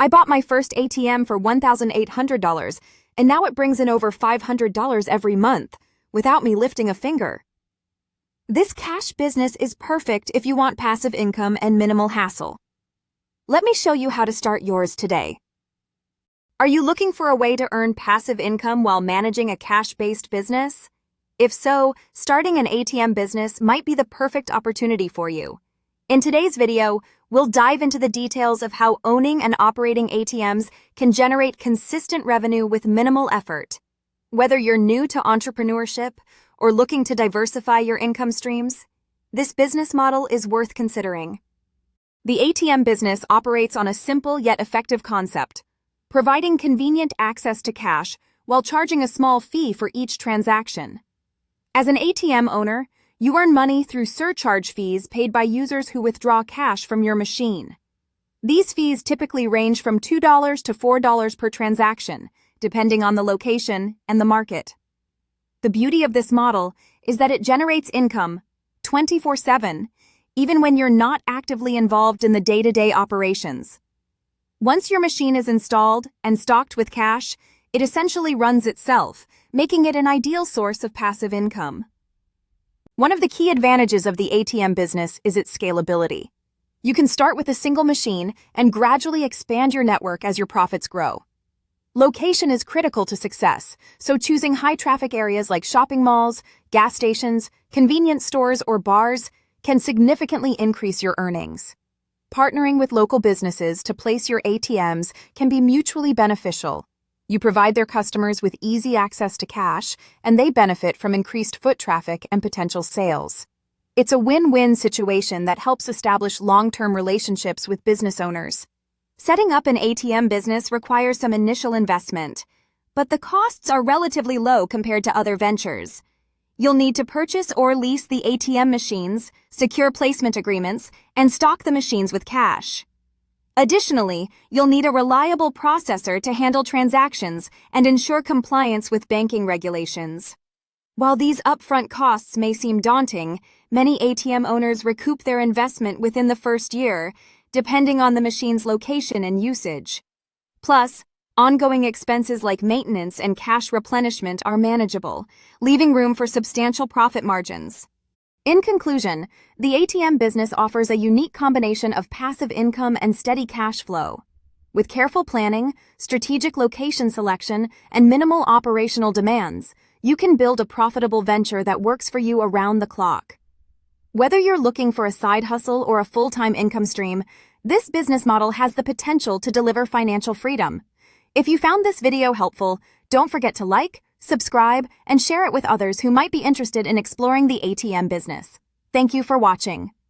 I bought my first ATM for $1,800, and now it brings in over $500 every month, without me lifting a finger. This cash business is perfect if you want passive income and minimal hassle. Let me show you how to start yours today. Are you looking for a way to earn passive income while managing a cash-based business? If so, starting an ATM business might be the perfect opportunity for you. In today's video, we'll dive into the details of how owning and operating ATMs can generate consistent revenue with minimal effort. Whether you're new to entrepreneurship or looking to diversify your income streams, this business model is worth considering. The ATM business operates on a simple yet effective concept, providing convenient access to cash while charging a small fee for each transaction. As an ATM owner, you earn money through surcharge fees paid by users who withdraw cash from your machine. These fees typically range from $2 to $4 per transaction, depending on the location and the market. The beauty of this model is that it generates income 24/7, even when you're not actively involved in the day-to-day operations. Once your machine is installed and stocked with cash, it essentially runs itself, making it an ideal source of passive income. One of the key advantages of the ATM business is its scalability. You can start with a single machine and gradually expand your network as your profits grow. Location is critical to success, so choosing high-traffic areas like shopping malls, gas stations, convenience stores, or bars can significantly increase your earnings. Partnering with local businesses to place your ATMs can be mutually beneficial. You provide their customers with easy access to cash, and they benefit from increased foot traffic and potential sales. It's a win-win situation that helps establish long-term relationships with business owners. Setting up an ATM business requires some initial investment, but the costs are relatively low compared to other ventures. You'll need to purchase or lease the ATM machines, secure placement agreements, and stock the machines with cash. Additionally, you'll need a reliable processor to handle transactions and ensure compliance with banking regulations. While these upfront costs may seem daunting, many ATM owners recoup their investment within the first year, depending on the machine's location and usage. Plus, ongoing expenses like maintenance and cash replenishment are manageable, leaving room for substantial profit margins. In conclusion, the ATM business offers a unique combination of passive income and steady cash flow. With careful planning, strategic location selection, and minimal operational demands, you can build a profitable venture that works for you around the clock. Whether you're looking for a side hustle or a full-time income stream, this business model has the potential to deliver financial freedom. If you found this video helpful, don't forget to like, subscribe, and share it with others who might be interested in exploring the ATM business. Thank you for watching.